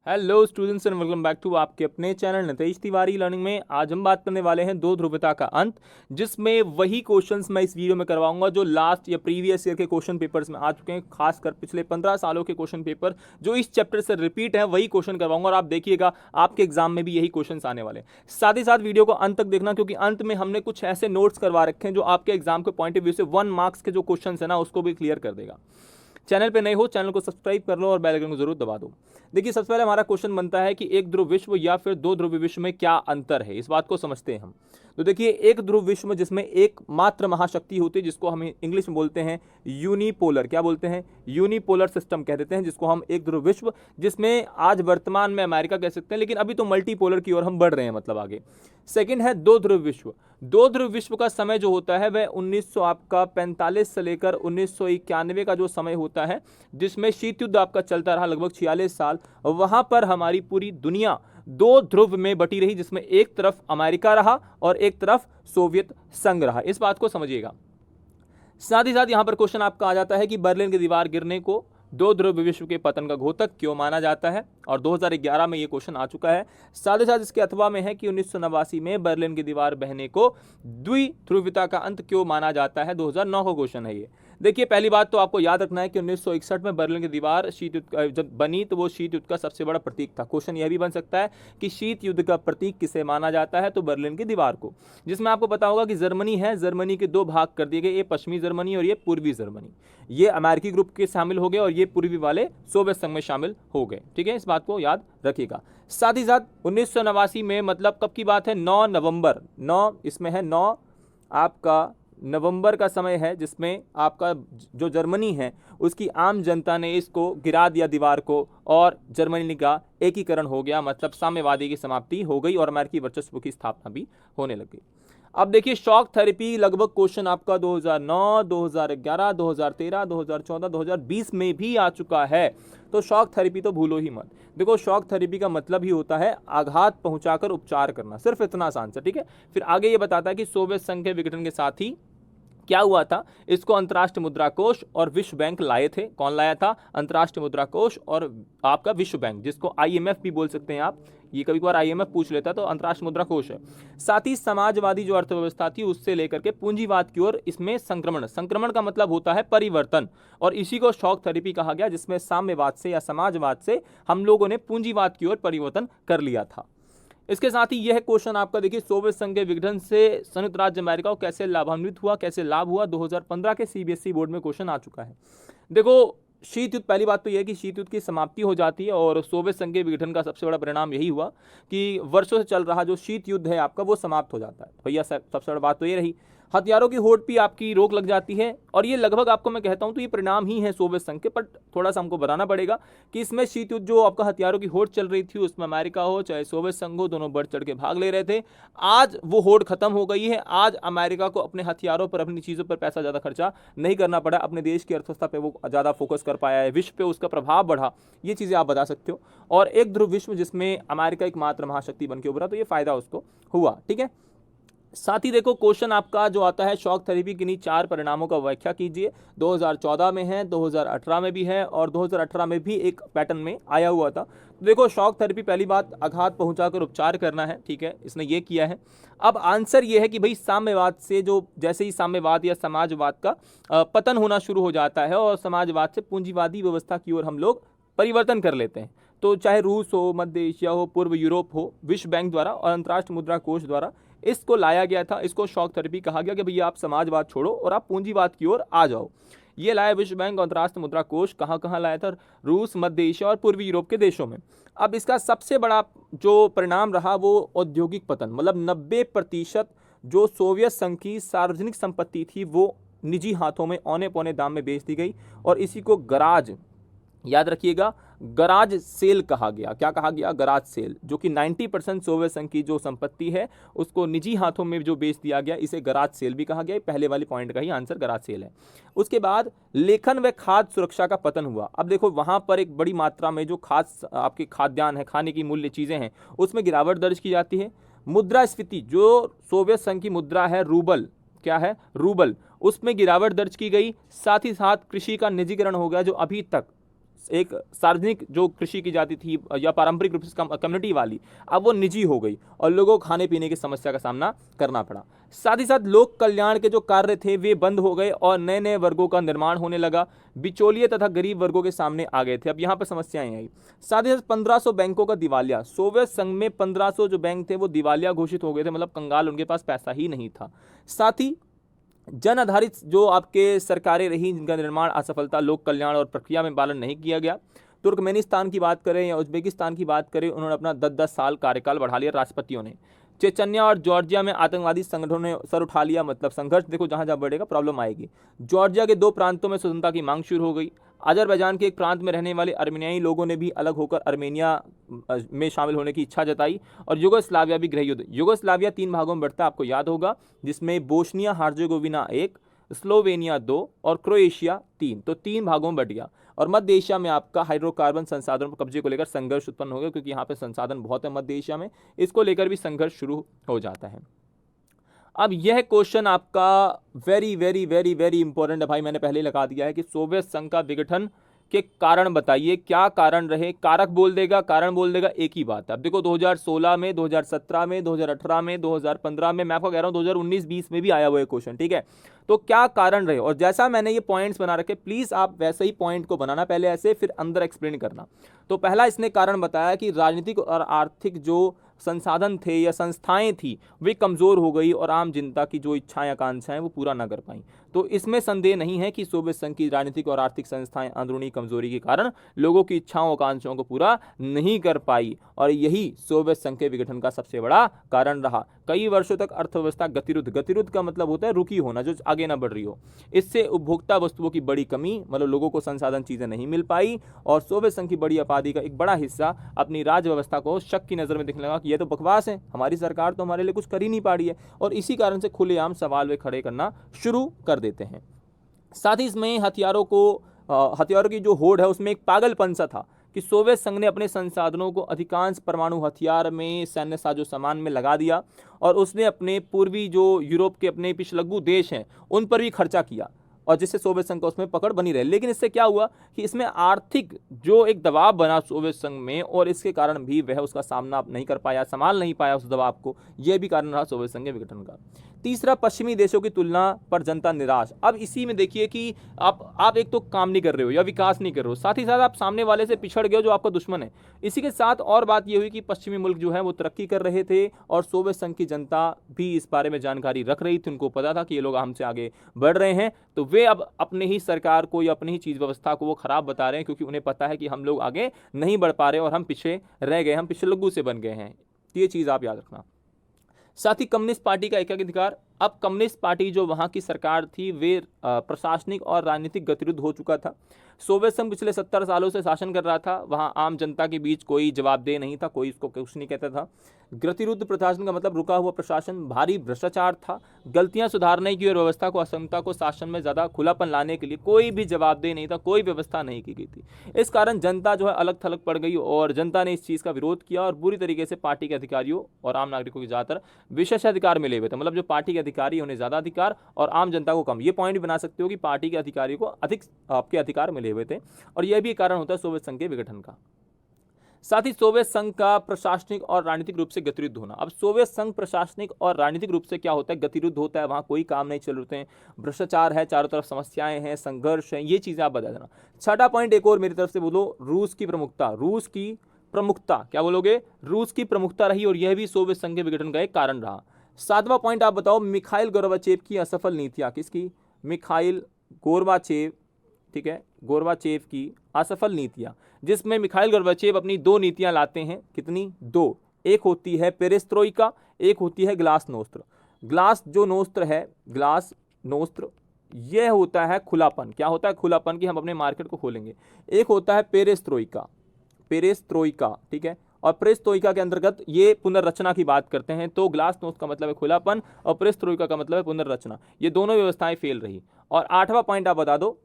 Hello students and welcome back to आपके अपने channel Nitesh Tiwari learning में। आज हम बात करने वाले हैं दो ध्रुवता का अंत, जिसमें वही क्वेश्चंस मैं इस वीडियो में करवाऊंगा जो लास्ट या प्रीवियस ईयर के क्वेश्चन पेपर्स में आ चुके हैं। खासकर पिछले 15 सालों के क्वेश्चन पेपर जो इस चैप्टर से रिपीट है वही क्वेश्चन करवाऊंगा और आप देखिएगा आपके एग्जाम में भी यही क्वेश्चन आने वाले हैं। साथ ही साथ वीडियो को अंत तक देखना, क्योंकि अंत में हमने कुछ ऐसे नोट्स करवा रखे हैं जो आपके एग्जाम के पॉइंट ऑफ व्यू से 1 मार्क्स के जो क्वेश्चन है ना उसको भी क्लियर कर देगा। चैनल पे नए हो चैनल को सब्सक्राइब कर लो और बेल आइकन को जरूर दबा दो। देखिए, सबसे पहले हमारा क्वेश्चन बनता है कि एक ध्रुव विश्व या फिर दो ध्रुव विश्व में क्या अंतर है, इस बात को समझते हैं हम। तो देखिए, एक ध्रुव विश्व में जिसमें एक मात्र महाशक्ति होती है जिसको हम इंग्लिश में बोलते हैं यूनिपोलर, क्या बोलते हैं, यूनिपोलर सिस्टम कह देते हैं जिसको हम एक ध्रुव विश्व, जिसमें आज वर्तमान में अमेरिका कह सकते हैं, लेकिन अभी तो मल्टीपोलर की ओर हम बढ़ रहे हैं, मतलब आगे। सेकंड है दो ध्रुव विश्व। दो ध्रुव विश्व का समय जो होता है वह 1945 से लेकर 1991 का जो समय होता है, जिसमें शीत युद्ध आपका चलता रहा लगभग 46 साल। वहां पर हमारी पूरी दुनिया दो ध्रुव में बटी रही, जिसमें एक तरफ अमेरिका रहा और एक तरफ सोवियत संघ रहा। इस बात को समझिएगा। साथ ही साथ यहां पर क्वेश्चन आपका आ जाता है कि बर्लिन की दीवार गिरने को दो ध्रुव विश्व के पतन का घोतक क्यों माना जाता है, और 2011 में यह क्वेश्चन आ चुका है। साथ ही साथ इसके अथवा में है कि 1989 में बर्लिन की दीवार बहने को द्विध्रुवता का अंत क्यों माना जाता है, 2009 का क्वेश्चन है ये। देखिए, पहली बात तो आपको याद रखना है कि 1961 में बर्लिन की दीवार शीत युद्ध जब बनी तो वो शीत युद्ध का सबसे बड़ा प्रतीक था। क्वेश्चन यह भी बन सकता है कि शीत युद्ध का प्रतीक किसे माना जाता है, तो बर्लिन की दीवार को, जिसमें आपको पता होगा कि जर्मनी है, जर्मनी के दो भाग कर दिए गए, ये पश्चिमी जर्मनी और ये पूर्वी जर्मनी। ये अमेरिकी ग्रुप के शामिल हो गए और ये पूर्वी वाले सोवियत संघ में शामिल हो गए। ठीक है, इस बात को याद रखिएगा। साथ ही साथ 1989 में, मतलब कब की बात है, 9 नवंबर, 9 इसमें है 9 आपका नवंबर का समय है, जिसमें आपका जो जर्मनी है उसकी आम जनता ने इसको गिरा दिया दीवार को, और जर्मनी का एकीकरण हो गया, मतलब साम्यवादी की समाप्ति हो गई और अमेरिकी वर्चस्व की स्थापना भी होने लगी। अब देखिए, शॉक थेरेपी लगभग क्वेश्चन आपका 2009, 2011, 2013, 2014, 2020 में भी आ चुका है। तो शॉक थेरेपी तो भूलो ही मत। देखो, शॉक थेरेपी का मतलब ही होता है आघात पहुंचाकर उपचार करना, सिर्फ इतना आसान सा। ठीक है, फिर आगे ये बताता है कि सोवियत संघ के विघटन के साथ ही क्या हुआ था, इसको अंतर्राष्ट्रीय मुद्रा कोष और विश्व बैंक लाए थे। कौन लाया था, अंतर्राष्ट्रीय मुद्रा कोष और आपका विश्व बैंक, जिसको आईएमएफ भी बोल सकते हैं आप, ये कभी कभार आईएमएफ पूछ लेता, तो अंतर्राष्ट्रीय मुद्रा कोष है। साथ ही समाजवादी जो अर्थव्यवस्था थी उससे लेकर के पूंजीवाद की ओर इसमें संक्रमण का मतलब होता है परिवर्तन, और इसी को शॉक थेरेपी कहा गया, जिसमें साम्यवाद से या समाजवाद से हम लोगों ने पूंजीवाद की ओर परिवर्तन कर लिया था। इसके साथ ही यह क्वेश्चन आपका देखिए, सोवियत संघ के विघटन से संयुक्त राज्य अमेरिका को कैसे लाभान्वित हुआ, कैसे लाभ हुआ, 2015 के सीबीएसई बोर्ड में क्वेश्चन आ चुका है। देखो, शीत युद्ध, पहली बात तो यह है कि शीत युद्ध की समाप्ति हो जाती है और सोवियत संघ के विघटन का सबसे बड़ा परिणाम यही हुआ कि वर्षों से चल रहा जो शीत युद्ध है आपका वो समाप्त हो जाता है। भैया सबसे बड़ी बात तो ये रही, हथियारों की होड़ पे आपकी रोक लग जाती है, और ये लगभग आपको मैं कहता हूं तो ये परिणाम ही है सोवियत संघ के। पर थोड़ा सा हमको बताना पड़ेगा कि इसमें शीत युद्ध जो आपका हथियारों की होड़ चल रही थी, उसमें अमेरिका हो चाहे सोवियत संघ हो, दोनों बढ़ चढ़ के भाग ले रहे थे। आज वो होड़ खत्म हो गई है। आज अमेरिका को अपने हथियारों पर, अपनी चीज़ों पर पैसा ज़्यादा खर्चा नहीं करना पड़ा, अपने देश की अर्थव्यवस्था पर वो ज़्यादा फोकस कर पाया है, विश्व पे उसका प्रभाव बढ़ा। ये चीज़ें आप बता सकते हो। और एक ध्रुव विश्व जिसमें अमेरिका एक मात्र महाशक्ति बन के उभरा, तो ये फायदा उसको हुआ। ठीक है, साथ ही देखो, क्वेश्चन आपका जो आता है, शॉक थेरेपी किन्हीं 4 परिणामों का व्याख्या कीजिए। 2014 में है, 2018 में भी है, और 2018 में भी एक पैटर्न में आया हुआ था। देखो, शॉक थेरेपी, पहली बात, आघात पहुंचाकर उपचार करना है। ठीक है, इसने ये किया है। अब आंसर ये है कि भाई साम्यवाद से, जो जैसे ही साम्यवाद या समाजवाद का पतन होना शुरू हो जाता है और समाजवाद से पूंजीवादी व्यवस्था की ओर हम लोग परिवर्तन कर लेते हैं, तो चाहे रूस हो, मध्य एशिया हो, पूर्व यूरोप हो, विश्व बैंक द्वारा और अंतर्राष्ट्रीय मुद्रा कोष द्वारा इसको लाया गया था। इसको शॉक थेरेपी कहा गया कि भैया आप समाजवाद छोड़ो और आप पूंजीवाद की ओर आ जाओ। ये लाया विश्व बैंक और अंतर्राष्ट्रीय मुद्रा कोष। कहाँ कहाँ लाया था, रूस, मध्य एशिया और पूर्वी यूरोप के देशों में। अब इसका सबसे बड़ा जो परिणाम रहा वो औद्योगिक पतन, मतलब 90% जो सोवियत संघ की सार्वजनिक संपत्ति थी वो निजी हाथों में औने पौने दाम में बेच दी गई, और इसी को गराज, याद रखिएगा, गराज सेल कहा गया। क्या कहा गया, गराज सेल, जो कि 90% सोवियत संघ की जो संपत्ति है उसको निजी हाथों में जो बेच दिया गया, इसे गराज सेल भी कहा गया। पहले वाली पॉइंट का ही आंसर गराज सेल है। उसके बाद लेखन व खाद्य सुरक्षा का पतन हुआ। अब देखो, वहां पर एक बड़ी मात्रा में जो आपके खाद्यान्न है, खाने की मूल्य चीजें हैं, उसमें गिरावट दर्ज की जाती है। मुद्रास्फीति, जो सोवियत संघ की मुद्रा है रूबल, क्या है, रूबल, उसमें गिरावट दर्ज की गई। साथ ही साथ कृषि का निजीकरण हो गया, जो अभी तक एक सार्वजनिक जो कृषि की जाती थी या पारंपरिक रूप से कम्युनिटी वाली, अब वो निजी हो गई और लोगों को खाने पीने की समस्या का सामना करना पड़ा। साथ ही साथ लोक कल्याण के जो कार्य थे वे बंद हो गए और नए नए वर्गों का निर्माण होने लगा, बिचौलिए तथा गरीब वर्गों के सामने आ गए थे। अब यहाँ पर समस्याएं आई। साथ ही साथ 1500 बैंकों का दिवालिया, सोवियत संघ में 1500 जो बैंक थे वो दिवालिया घोषित हो गए थे, मतलब कंगाल, उनके पास पैसा ही नहीं था। साथ ही जन आधारित जो आपके सरकारें रही जिनका निर्माण असफलता, लोक कल्याण और प्रक्रिया में पालन नहीं किया गया। तुर्कमेनिस्तान की बात करें या उज्बेकिस्तान की बात करें, उन्होंने अपना 10-10 साल कार्यकाल बढ़ा लिया राष्ट्रपतियों ने। चेचन्या और जॉर्जिया में आतंकवादी संगठनों ने सर उठा लिया, मतलब संघर्ष देखो जहां जहां बढ़ेगा प्रॉब्लम आएगी। जॉर्जिया के 2 प्रांतों में स्वतंत्रता की मांग शुरू हो गई। अजरबैजान के एक प्रांत में रहने वाले अर्मेनियाई लोगों ने भी अलग होकर अर्मेनिया में शामिल होने की इच्छा जताई। और युगोस्लाविया भी गृह युद्ध, युगोस्लाविया 3 भागों में बढ़ता है, आपको याद होगा, जिसमें बोस्निया हर्जेगोविना 1, स्लोवेनिया 2 और क्रोएशिया 3, तो 3 भागों में बढ़ गया। और मध्य एशिया में आपका हाइड्रोकार्बन संसाधनों पर कब्जे को लेकर संघर्ष उत्पन्न हो गया, क्योंकि यहाँ पे संसाधन बहुत है मध्य एशिया में, इसको लेकर भी संघर्ष शुरू हो जाता है। अब यह क्वेश्चन आपका very very very very important है भाई, मैंने पहले ही लगा दिया है कि सोवियत संघ का विघटन के कारण बताइए, क्या कारण रहे। कारक बोल देगा, कारण बोल देगा, एक ही बात है। अब देखो 2016 में, 2017 में, 2018 में, 2015 में, मैं आपको कह रहा हूं 2019-20 में भी आया हुआ है क्वेश्चन, ठीक है। तो क्या कारण रहे, और जैसा मैंने ये पॉइंट्स बना रखे, प्लीज आप वैसे ही पॉइंट को बनाना, पहले ऐसे फिर अंदर एक्सप्लेन करना। तो पहला इसने कारण बताया कि राजनीतिक और आर्थिक जो संसाधन थे या संस्थाएं थी वे कमजोर हो गई और आम जनता की जो इच्छाएं आकांक्षाएं वो पूरा न कर पाई। तो इसमें संदेह नहीं है कि सोवियत संघ की राजनीतिक और आर्थिक संस्थाएं अंदरूनी कमजोरी के कारण लोगों की इच्छाओं आकांक्षाओं को पूरा नहीं कर पाई, और यही सोवियत संघ के विघटन का सबसे बड़ा कारण रहा। कई वर्षों तक अर्थव्यवस्था गतिरुद्ध, गतिरुद्ध का मतलब होता है रुकी होना, जो आगे ना बढ़ रही हो। इससे उपभोक्ता वस्तुओं की बड़ी कमी, मतलब लोगों को संसाधन चीजें नहीं मिल पाई, और सोवियत संघ की बड़ी आबादी का एक बड़ा हिस्सा अपनी राज्य व्यवस्था को शक की नजर में देखने लगा कि यह तो बकवास है, हमारी सरकार तो हमारे लिए कुछ कर ही नहीं पा रही है, और इसी कारण से खुलेआम सवाल वे खड़े करना शुरू कर देते हैं। साथ ही इसमें हथियारों की जो होड़ है उसमें एक पागलपन सा था कि सोवियत संघ ने अपने संसाधनों को अधिकांश परमाणु हथियार में, सैन्य साजो सामान में लगा दिया, और उसने अपने पूर्वी जो यूरोप के अपने पिछलग्गू देश हैं उन पर भी खर्चा किया, और जिससे सोवियत संघ को उसमें पकड़ बनी रहे। लेकिन इससे क्या हुआ कि इसमें आर्थिक जो एक दबाव बना सोवियत संघ में, और इसके कारण भी वह उसका सामना नहीं कर पाया, संभाल नहीं पाया उस दबाव को, यह भी कारण रहा सोवियत संघ के विघटन का। तीसरा, पश्चिमी देशों की तुलना पर जनता निराश। अब इसी में देखिए कि आप एक तो काम नहीं कर रहे हो या विकास नहीं कर रहे हो, साथ ही साथ आप सामने वाले से पिछड़ गए हो जो आपका दुश्मन है। इसी के साथ और बात यह हुई कि पश्चिमी मुल्क जो है वो तरक्की कर रहे थे, और सोवियत संघ की जनता भी इस बारे में जानकारी रख रही थी, उनको पता था कि ये लोग हमसे आगे बढ़ रहे हैं, तो वे अब अपने ही सरकार को या अपनी ही चीज व्यवस्था को वो खराब बता रहे हैं, क्योंकि उन्हें पता है कि हम लोग आगे नहीं बढ़ पा रहे और हम पीछे रह गए, हम पिछलग्गू से बन गए हैं। ये चीज आप याद रखना। साथ ही कम्युनिस्ट पार्टी का एकाधिकार। अब कम्युनिस्ट पार्टी जो वहां की सरकार थी वे प्रशासनिक और राजनीतिक गतिरुद्ध हो चुका था। सोवियत संघ पिछले 70 सालों से शासन कर रहा था, वहां आम जनता के बीच कोई जवाबदेह नहीं था, कोई इसको कुछ नहीं कहता था। गतिरुद्ध प्रशासन का मतलब रुका हुआ प्रशासन, भारी भ्रष्टाचार था, गलतियां सुधारने की और व्यवस्था को, असमता को, शासन में ज्यादा खुलापन लाने के लिए कोई भी जवाबदेह नहीं था, कोई व्यवस्था नहीं की गई थी। इस कारण जनता जो है अलग थलग पड़ गई, और जनता ने इस चीज का विरोध किया, और बुरी तरीके से पार्टी के अधिकारियों और आम नागरिकों के ज्यादातर विशेषाधिकार मिले हुए थे, मतलब जो पार्टी के अधिकारी उन्हें ज्यादा अधिकार और आम जनता को कम। ये पॉइंट भी बना सकते हो कि पार्टी के अधिकारियों को अधिक आपके अधिकार मिले हुए थे, और यह भी कारण होता है सोवियत संघ के विघटन का। साथ ही सोवियत संघ का प्रशासनिक और राजनीतिक रूप से गतिरुद्ध होना। अब सोवियत संघ प्रशासनिक और राजनीतिक रूप से क्या होता है, गतिरुद्ध होता है, वहां कोई काम नहीं चल रहे हैं, भ्रष्टाचार है, चारों तरफ समस्याएं हैं, संघर्ष है, ये चीजें आप बता देना। छठा पॉइंट एक और मेरी तरफ से बोलो, रूस की प्रमुखता। रूस की प्रमुखता क्या बोलोगे, रूस की प्रमुखता रही, और यह भी सोवियत संघ के विघटन का एक कारण रहा। सातवां पॉइंट आप बताओ, मिखाइल गोर्बाचेव की असफल नीतियां। किसकी, मिखाइल गोर्बाचेव, ठीक है, गोर्बाचेव की असफल नीतियां, जिसमें मिखाइल गोर्बाचेव अपनी 2 नीतियां लाते हैं। कितनी, 2। एक होती है पेरेस्ट्रोइका, एक होती है ग्लास नोस्त्र। ग्लास जो नोस्त्र है, ग्लास नोस्त्र, यह होता है खुलापन। क्या होता है, खुलापन, कि हम अपने मार्केट को खोलेंगे। एक होता है पेरेस्ट्रोइका, पेरेस्ट्रोइका, ठीक है, और पेरेस्ट्रोइका के अंतर्गत ये पुनर्रचना की बात करते हैं। तो ग्लास नोस्त्र का मतलब है खुलापन, और पेरेस्ट्रोइका का मतलब है पुनर्रचना। ये दोनों व्यवस्थाएं फेल रही। और 8वां पॉइंट आप बता दो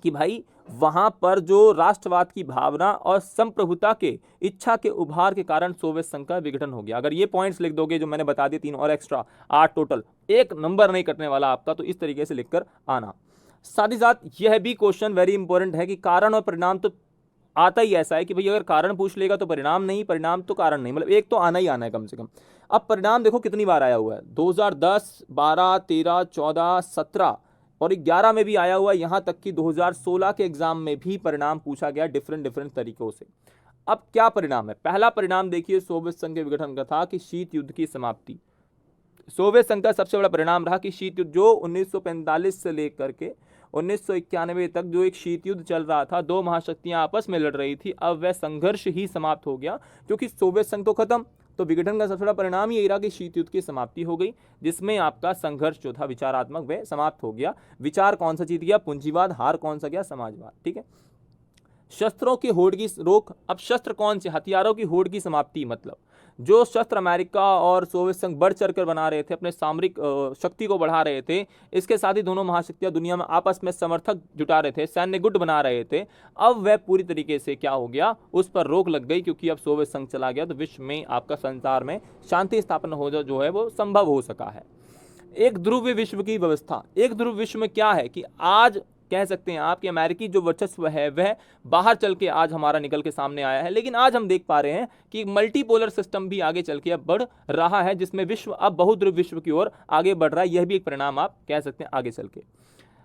कि भाई वहां पर जो राष्ट्रवाद की भावना और संप्रभुता के इच्छा के उभार के कारण सोवियत संघ का विघटन हो गया। अगर ये पॉइंट्स लिख दोगे जो मैंने बता दिए, 3 और एक्स्ट्रा, 8 टोटल, एक नंबर नहीं कटने वाला आपका, तो इस तरीके से लिखकर आना। साथ ही साथ यह भी क्वेश्चन वेरी इंपॉर्टेंट है कि कारण और परिणाम तो आता ही ऐसा है कि भाई अगर कारण पूछ लेगा तो परिणाम नहीं, परिणाम तो कारण नहीं, मतलब एक तो आना ही आना है कम से कम। अब परिणाम देखो कितनी बार आया हुआ है, 2010, 12, 13, 14, 17 और 11 में भी आया हुआ है, यहां तक कि 2016 के एग्जाम में भी परिणाम पूछा गया डिफरेंट तरीकों से। अब क्या परिणाम है? पहला परिणाम देखिए सोवियत संघ के विघटन का था कि शीत युद्ध की समाप्ति। सोवियत संघ का सबसे बड़ा परिणाम रहा कि शीत युद्ध जो 1945 से लेकर के 1991 तक जो एक शीत युद्ध चल रहा था, दो महाशक्तियां आपस में लड़ रही थी, अब वह संघर्ष ही समाप्त हो गया, क्योंकि सोवियत संघ तो खत्म। तो विघटन का सबसे बड़ा परिणाम यही रहा कि शीत युद्ध की समाप्ति हो गई, जिसमें आपका संघर्ष जो था विचारात्मक वह समाप्त हो गया। विचार कौन सा जीत गया? पूंजीवाद। हार कौन सा गया? समाजवाद। ठीक है। शस्त्रों की होड़ की रोक। अब शस्त्र कौन से? हथियारों की होड़ की समाप्ति, मतलब जो शस्त्र अमेरिका और सोवियत संघ बढ़ चढ़कर बना रहे थे, अपने सामरिक शक्ति को बढ़ा रहे थे, इसके साथ ही दोनों महाशक्तियां दुनिया में आपस में समर्थक जुटा रहे थे, सैन्य गुट बना रहे थे, अब वह पूरी तरीके से क्या हो गया? उस पर रोक लग गई, क्योंकि अब सोवियत संघ चला गया तो विश्व में आपका संसार में शांति स्थापन हो जो है वो संभव हो सका है। एक ध्रुव विश्व की व्यवस्था। एक ध्रुव विश्व में क्या है कि आज कह सकते हैं आप कि अमेरिकी जो वर्चस्व है वह बाहर चल के आज हमारा निकल के सामने आया है, लेकिन आज हम देख पा रहे हैं कि मल्टीपोलर सिस्टम भी आगे चल के अब बढ़ रहा है, जिसमें विश्व अब बहुध्रुव विश्व की ओर आगे बढ़ रहा है। यह भी एक परिणाम आप कह सकते हैं आगे चल के।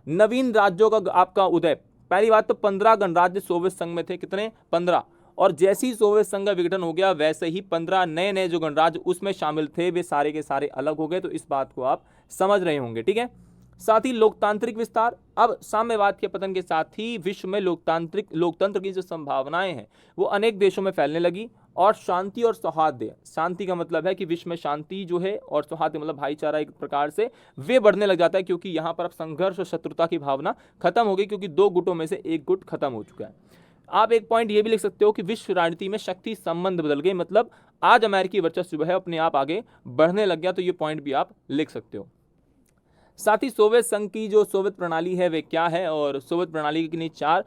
नवीन राज्यों का आपका उदय। पहली बात तो 15 गणराज्य सोवियत संघ में थे, कितने? 15। और जैसे ही सोवियत संघ का विघटन हो गया वैसे ही 15 नए नए जो गणराज्य उसमें शामिल थे वे सारे के सारे अलग हो गए। तो इस बात को आप समझ रहे होंगे। ठीक है। साथ ही लोकतांत्रिक विस्तार। अब साम्यवाद के पतन के साथ ही विश्व में लोकतंत्र की जो संभावनाएं हैं वो अनेक देशों में फैलने लगी, और शांति और सौहार्द। शांति का मतलब है कि विश्व में शांति जो है, और सौहार्द मतलब भाईचारा एक प्रकार से वे बढ़ने लग जाता है, क्योंकि यहाँ पर अब संघर्ष और शत्रुता की भावना खत्म हो गई, क्योंकि दो गुटों में से एक गुट खत्म हो चुका है। आप एक पॉइंट ये भी लिख सकते हो कि विश्व राजनीति में शक्ति संबंध बदल गए, मतलब आज अमेरिकी वर्चस्व है अपने आप आगे बढ़ने लग गया। तो ये पॉइंट भी आप लिख सकते हो। साथ ही सोवियत संघ की जो सोवियत प्रणाली है वे क्या है, और सोवियत प्रणाली की 4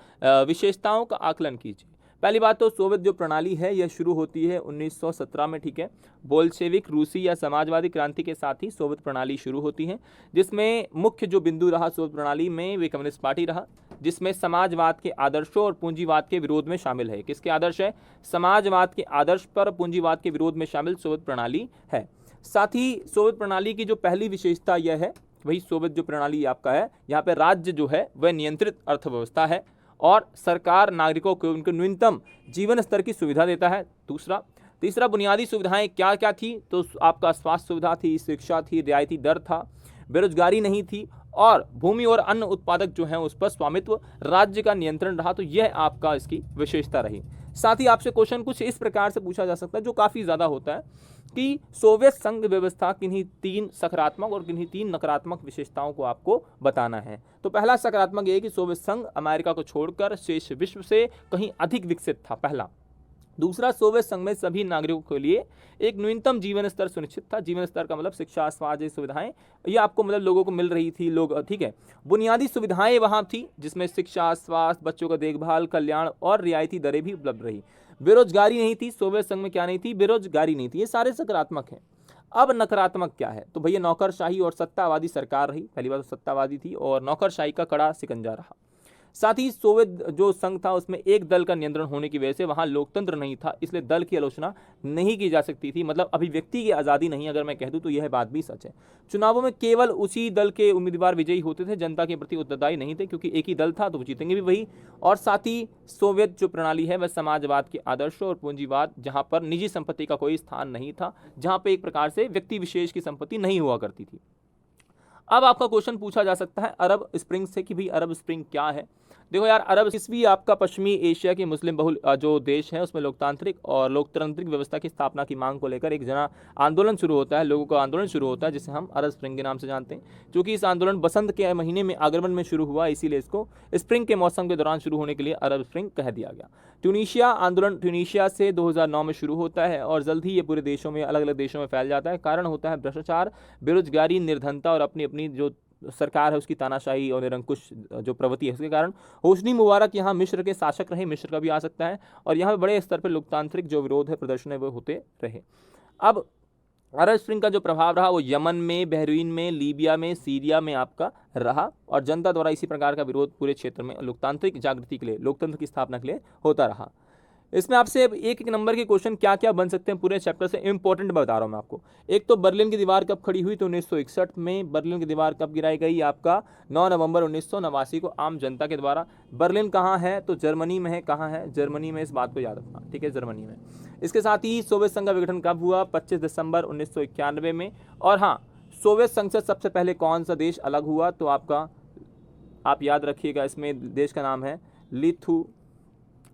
विशेषताओं का आकलन कीजिए। पहली बात तो सोवियत जो प्रणाली है यह शुरू होती है 1917 में। ठीक है। बोल्शेविक रूसी या समाजवादी क्रांति के साथ ही सोवियत प्रणाली शुरू होती है, जिसमें मुख्य जो बिंदु रहा सोवियत प्रणाली में वे कम्युनिस्ट पार्टी रहा, जिसमें समाजवाद के आदर्शों और पूंजीवाद के विरोध में शामिल है। किसके आदर्श है? समाजवाद के आदर्श पर पूंजीवाद के विरोध में शामिल सोवियत प्रणाली है। साथ ही सोवियत प्रणाली की जो पहली विशेषता यह है, वही सोवियत जो प्रणाली आपका है, यहाँ पे राज्य जो है वह नियंत्रित अर्थव्यवस्था है, और सरकार नागरिकों को उनके न्यूनतम जीवन स्तर की सुविधा देता है। तीसरा बुनियादी सुविधाएं क्या क्या थी? तो आपका स्वास्थ्य सुविधा थी, शिक्षा थी, रियायती दर था, बेरोजगारी नहीं थी, और भूमि और अन्य उत्पादक जो हैं उस पर स्वामित्व, राज्य का नियंत्रण रहा। तो यह आपका इसकी विशेषता रही। साथ ही आपसे क्वेश्चन कुछ इस प्रकार से पूछा जा सकता है, जो काफ़ी ज़्यादा होता है, कि सोवियत संघ व्यवस्था किन्हीं 3 सकारात्मक और किन्हीं 3 नकारात्मक विशेषताओं को आपको बताना है। तो पहला सकारात्मक ये है कि सोवियत संघ अमेरिका को छोड़कर शेष विश्व से कहीं अधिक विकसित था, पहला। दूसरा, सोवियत संघ में सभी नागरिकों के लिए एक न्यूनतम जीवन स्तर सुनिश्चित था। जीवन स्तर का मतलब शिक्षा, स्वास्थ्य सुविधाएं, ये आपको मतलब लोगों को मिल रही थी, लोग, ठीक है। बुनियादी सुविधाएं वहां थी, जिसमें शिक्षा, स्वास्थ्य, बच्चों का देखभाल, कल्याण और रियायती दरें भी उपलब्ध रही। बेरोजगारी नहीं थी, सोवियत संघ में क्या नहीं थी? बेरोजगारी नहीं थी। ये सारे सकारात्मक हैं। अब नकारात्मक क्या है? तो भैया नौकरशाही और सत्तावादी सरकार रही। पहली बात तो सत्तावादी थी, और नौकरशाही का कड़ा सिकंजा रहा। साथ ही सोवियत जो संघ था उसमें एक दल का नियंत्रण होने की वजह से वहां लोकतंत्र नहीं था, इसलिए दल की आलोचना नहीं की जा सकती थी, मतलब अभिव्यक्ति की आज़ादी नहीं, अगर मैं कह दूं तो यह बात भी सच है। चुनावों में केवल उसी दल के उम्मीदवार विजयी होते थे, जनता के प्रति उत्तरदायी नहीं थे, क्योंकि एक ही दल था तो वो जीतेंगे भी वही। और साथ ही सोवियत जो प्रणाली है वह समाजवाद के आदर्शों और पूंजीवाद, जहाँ पर निजी संपत्ति का कोई स्थान नहीं था, जहाँ पर एक प्रकार से व्यक्ति विशेष की संपत्ति नहीं हुआ करती थी। अब आपका क्वेश्चन पूछा जा सकता है अरब स्प्रिंग से कि भाई अरब स्प्रिंग क्या है। देखो यार, अरब इसवी आपका पश्चिमी एशिया के मुस्लिम बहुल जो देश है उसमें लोकतांत्रिक और लोकतांत्रिक व्यवस्था की स्थापना की मांग को लेकर एक जना आंदोलन शुरू होता है, लोगों का आंदोलन शुरू होता है, जिसे हम अरब स्प्रिंग के नाम से जानते हैं। क्योंकि इस आंदोलन बसंत के महीने में आगमन में शुरू हुआ, इसीलिए इसको स्प्रिंग के मौसम के दौरान शुरू होने के लिए अरब स्प्रिंग कह दिया गया। ट्यूनीशिया आंदोलन ट्यूनीशिया से 2009 में शुरू होता है, और जल्द ही ये पूरे देशों में, अलग अलग देशों में फैल जाता है। कारण होता है भ्रष्टाचार, बेरोजगारी, निर्धनता और अपनी अपनी जो सरकार है उसकी तानाशाही और निरंकुश जो प्रवृत्ति है, उसके कारण होस्नी मुबारक यहाँ मिस्र के शासक रहे, मिस्र का भी आ सकता है, और यहाँ पे बड़े स्तर पर लोकतांत्रिक जो विरोध है, प्रदर्शन है, वो होते रहे। अब अरब स्प्रिंग का जो प्रभाव रहा वो यमन में, बहरीन में, लीबिया में, सीरिया में आपका रहा और जनता द्वारा इसी प्रकार का विरोध पूरे क्षेत्र में लोकतांत्रिक जागृति के लिए, लोकतंत्र की स्थापना के लिए होता रहा। इसमें आपसे एक एक नंबर के क्वेश्चन क्या क्या बन सकते हैं पूरे चैप्टर से, इंपॉर्टेंट बता रहा हूं मैं आपको। एक तो बर्लिन की दीवार कब खड़ी हुई, तो 1961 में बर्लिन की दीवार कब गिराई गई, आपका 9 नवंबर 1989 को आम जनता के द्वारा। बर्लिन कहाँ है, तो जर्मनी में है। कहाँ है, जर्मनी में, इस बात को याद रखना, ठीक है, जर्मनी में। इसके साथ ही सोवियत संघ का विघटन कब हुआ, 25 दिसंबर 1991 में। और हाँ, सोवियत संघ से सबसे पहले कौन सा देश अलग हुआ, तो आपका आप याद रखिएगा, इसमें देश का नाम है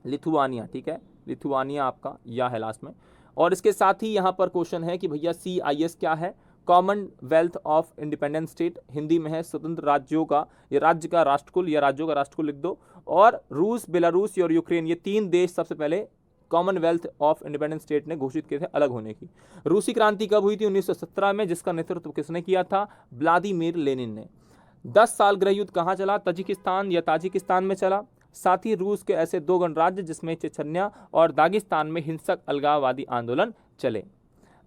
लिथुआनिया, ठीक है, लिथुआनिया आपका या है लास्ट में। और इसके साथ ही यहाँ पर क्वेश्चन है कि भैया CIS क्या है, Commonwealth of independent state, Hindi में है स्वतंत्र राज्यों का, या राज्य का राष्ट्रकुल, या राज्यों का राष्ट्रकुल लिख दो। और रूस, बेलारूस और यूक्रेन, ये 3 देश सबसे पहले कॉमनवेल्थ ऑफ इंडिपेंडेंट स्टेट ने घोषित किए थे अलग होने की। रूसी क्रांति कब हुई थी, 1917 में, जिसका नेतृत्व किसने किया था, व्लादिमीर लेनिन ने। 10 साल गृह युद्ध कहाँ चला, तजिकिस्तान या ताजिकिस्तान में चला। साथ ही रूस के ऐसे 2 गणराज्य जिसमें चेचन्या और दागिस्तान में हिंसक अलगाववादी आंदोलन चले।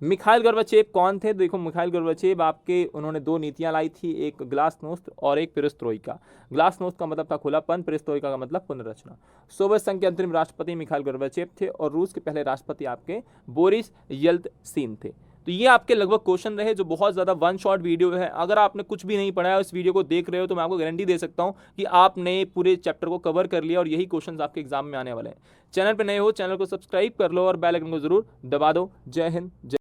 मिखाइल गोर्बाचेव कौन थे, देखो मिखाइल गोर्बाचेव आपके, उन्होंने 2 नीतियां लाई थी, एक ग्लासनोस्ट और एक पेरेस्ट्रोइका। ग्लासनोस्ट का मतलब था खुलापन, पेरेस्ट्रोइका का मतलब पुनर्रचना। सोवियत संघ के अंतरिम राष्ट्रपति मिखाइल गोर्बाचेव थे और रूस के पहले राष्ट्रपति आपके बोरिस येल्त्सिन थे। तो ये आपके लगभग क्वेश्चन रहे, जो बहुत ज़्यादा वन शॉट वीडियो है। अगर आपने कुछ भी नहीं पढ़ा है, इस वीडियो को देख रहे हो, तो मैं आपको गारंटी दे सकता हूं कि आपने पूरे चैप्टर को कवर कर लिया और यही क्वेश्चंस आपके एग्जाम में आने वाले हैं। चैनल पर नए हो, चैनल को सब्सक्राइब कर लो और बेल आइकन को जरूर दबा दो। जय हिंद।